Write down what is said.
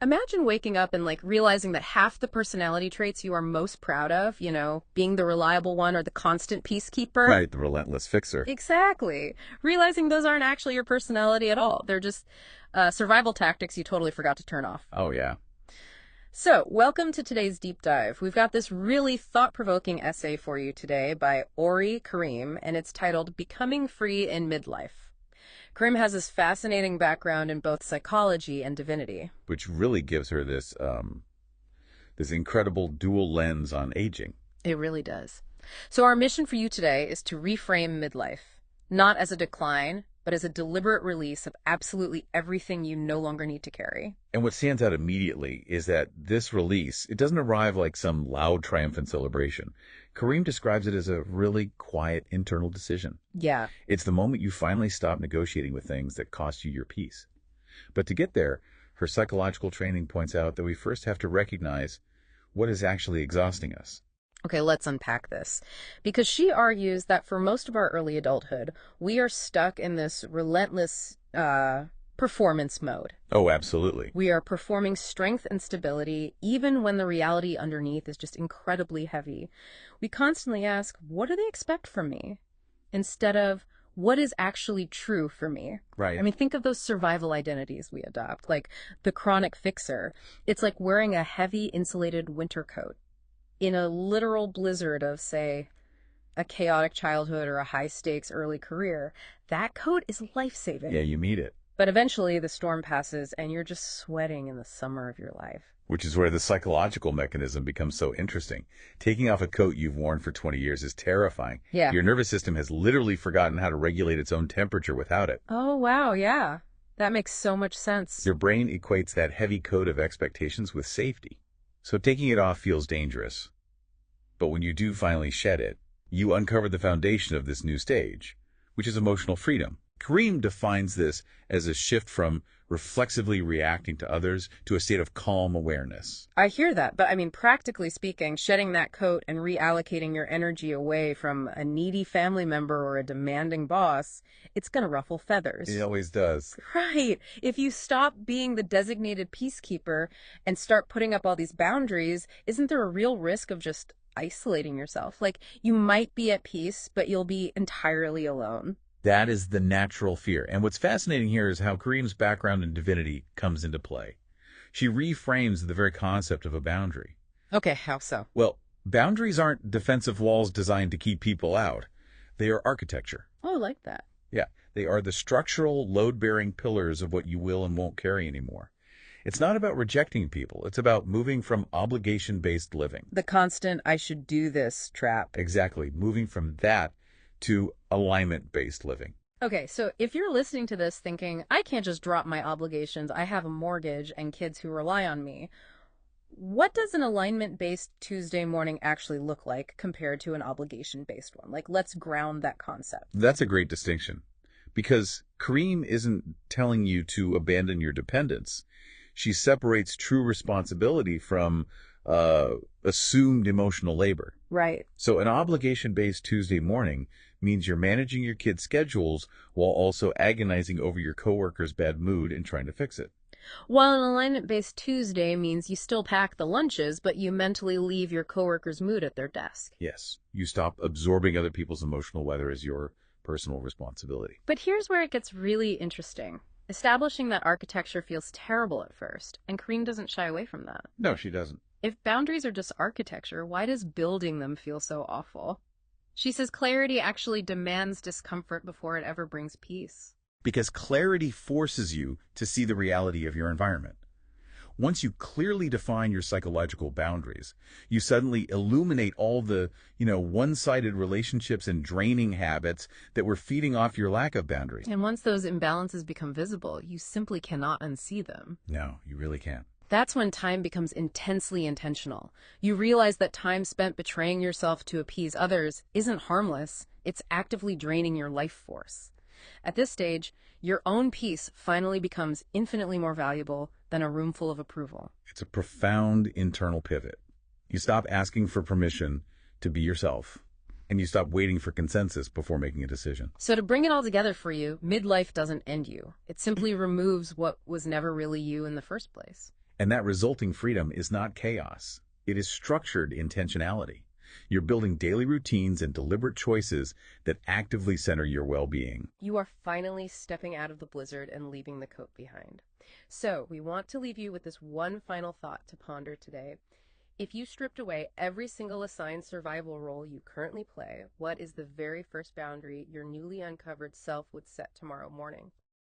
Imagine waking up and realizing that half the personality traits you are most proud of, being the reliable one or the constant peacekeeper. Right, the relentless fixer. Exactly. Realizing those aren't actually your personality at all. They're just survival tactics you totally forgot to turn off. Oh, yeah. So, welcome to today's deep dive. We've got this really thought-provoking essay for you today by Orrie Karim, and it's titled Becoming Free in Midlife. Karim has this fascinating background in both psychology and divinity. Which really gives her this incredible dual lens on aging. It really does. So our mission for you today is to reframe midlife, not as a decline, but as a deliberate release of absolutely everything you no longer need to carry. And what stands out immediately is that this release, it doesn't arrive like some loud, triumphant celebration. Karim describes it as a really quiet internal decision. Yeah. It's the moment you finally stop negotiating with things that cost you your peace. But to get there, her psychological training points out that we first have to recognize what is actually exhausting us. Okay, let's unpack this. Because she argues that for most of our early adulthood, we are stuck in this relentless performance mode. Oh, absolutely. We are performing strength and stability, even when the reality underneath is just incredibly heavy. We constantly ask, what do they expect from me? Instead of, what is actually true for me? Right. I mean, think of those survival identities we adopt, like the chronic fixer. It's like wearing a heavy insulated winter coat in a literal blizzard of, say, a chaotic childhood or a high-stakes early career. That coat is life-saving. Yeah, you meet it. But eventually the storm passes and you're just sweating in the summer of your life. Which is where the psychological mechanism becomes so interesting. Taking off a coat you've worn for 20 years is terrifying. Yeah. Your nervous system has literally forgotten how to regulate its own temperature without it. Oh, wow, yeah. That makes so much sense. Your brain equates that heavy coat of expectations with safety. So taking it off feels dangerous. But when you do finally shed it, you uncover the foundation of this new stage, which is emotional freedom. Karim defines this as a shift from reflexively reacting to others to a state of calm awareness. I hear that, but I mean, practically speaking, shedding that coat and reallocating your energy away from a needy family member or a demanding boss, it's going to ruffle feathers. It always does. Right. If you stop being the designated peacekeeper and start putting up all these boundaries, isn't there a real risk of just isolating yourself? Like, you might be at peace, but you'll be entirely alone. That is the natural fear. And what's fascinating here is how Karim's background in divinity comes into play. She reframes the very concept of a boundary. Okay, how so? Well, boundaries aren't defensive walls designed to keep people out. They are architecture. Oh, I like that. Yeah, they are the structural, load-bearing pillars of what you will and won't carry anymore. It's not about rejecting people. It's about moving from obligation-based living. The constant, I should do this trap. Exactly. Moving from that to alignment-based living. Okay, so if you're listening to this thinking, I can't just drop my obligations, I have a mortgage and kids who rely on me, what does an alignment-based Tuesday morning actually look like compared to an obligation-based one? Like, let's ground that concept. That's a great distinction, because Karim isn't telling you to abandon your dependence. She separates true responsibility from assumed emotional labor. Right. So an obligation-based Tuesday morning means you're managing your kids' schedules while also agonizing over your coworker's bad mood and trying to fix it. While an alignment-based Tuesday means you still pack the lunches, but you mentally leave your coworker's mood at their desk. Yes, you stop absorbing other people's emotional weather as your personal responsibility. But here's where it gets really interesting. Establishing that architecture feels terrible at first, and Karim doesn't shy away from that. No, she doesn't. If boundaries are just architecture, why does building them feel so awful? She says clarity actually demands discomfort before it ever brings peace. Because clarity forces you to see the reality of your environment. Once you clearly define your psychological boundaries, you suddenly illuminate all the, one-sided relationships and draining habits that were feeding off your lack of boundaries. And once those imbalances become visible, you simply cannot unsee them. No, you really can't. That's when time becomes intensely intentional. You realize that time spent betraying yourself to appease others isn't harmless. It's actively draining your life force. At this stage, your own peace finally becomes infinitely more valuable than a room full of approval. It's a profound internal pivot. You stop asking for permission to be yourself, and you stop waiting for consensus before making a decision. So to bring it all together for you, midlife doesn't end you. It simply removes what was never really you in the first place. And that resulting freedom is not chaos. It is structured intentionality. You're building daily routines and deliberate choices that actively center your well-being. You are finally stepping out of the blizzard and leaving the coat behind. So, we want to leave you with this one final thought to ponder today. If you stripped away every single assigned survival role you currently play, what is the very first boundary your newly uncovered self would set tomorrow morning?